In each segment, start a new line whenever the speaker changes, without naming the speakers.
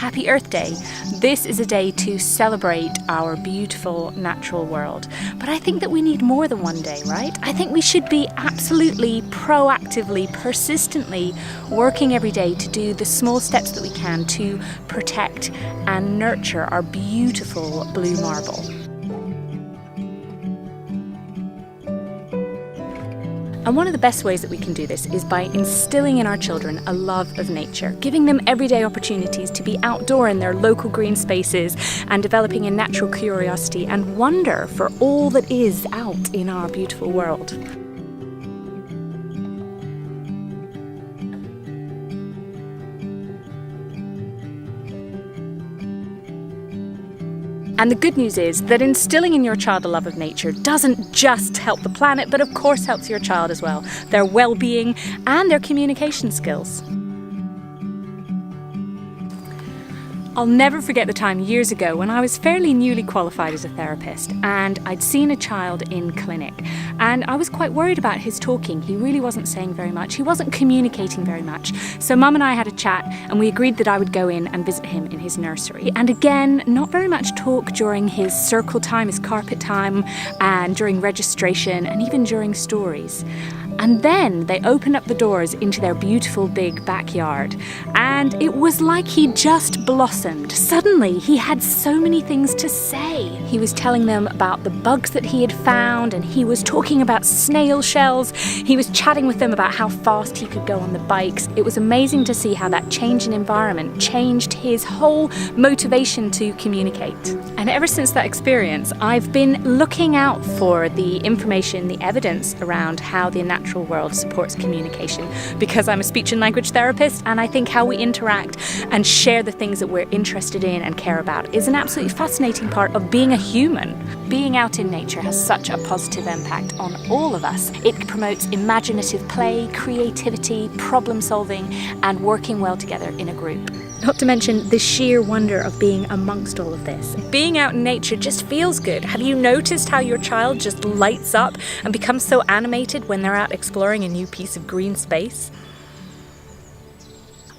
Happy Earth Day. This is a day to celebrate our beautiful natural world. But I think that we need more than one day, right? I think we should be absolutely, proactively, persistently working every day to do the small steps that we can to protect and nurture our beautiful blue marble. And one of the best ways that we can do this is by instilling in our children a love of nature, giving them everyday opportunities to be outdoor in their local green spaces and developing a natural curiosity and wonder for all that is out in our beautiful world. And the good news is that instilling in your child a love of nature doesn't just help the planet, but of course helps your child as well, their well-being and their communication skills. I'll never forget the time years ago when I was fairly newly qualified as a therapist and I'd seen a child in clinic and I was quite worried about his talking. He really wasn't saying very much. He wasn't communicating very much. So Mum and I had a chat and we agreed that I would go in and visit him in his nursery. And again, not very much talk during his circle time, his carpet time, and during registration and even during stories. And then they opened up the doors into their beautiful big backyard and it was like he just blossomed. Suddenly he had so many things to say. He was telling them about the bugs that he had found and he was talking about snail shells. He was chatting with them about how fast he could go on the bikes. It was amazing to see how that change in environment changed his whole motivation to communicate. And ever since that experience, I've been looking out for the information, the evidence around how the natural world supports communication, because I'm a speech and language therapist and I think how we interact and share the things that we're interested in and care about is an absolutely fascinating part of being a human. Being out in nature has such a positive impact on all of us. It promotes imaginative play, creativity, problem solving and working well together in a group. Not to mention the sheer wonder of being amongst all of this. Being out in nature just feels good. Have you noticed how your child just lights up and becomes so animated when they're out exploring a new piece of green space?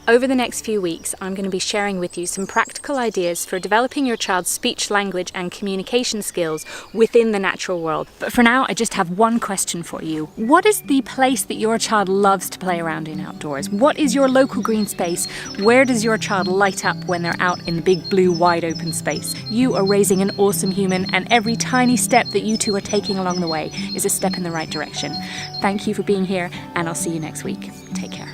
Over the next few weeks, I'm going to be sharing with you some practical ideas for developing your child's speech, language and communication skills within the natural world. But for now, I just have one question for you. What is the place that your child loves to play around in outdoors? What is your local green space? Where does your child light up when they're out in the big blue wide open space? You are raising an awesome human and every tiny step that you two are taking along the way is a step in the right direction. Thank you for being here and I'll see you next week. Take care.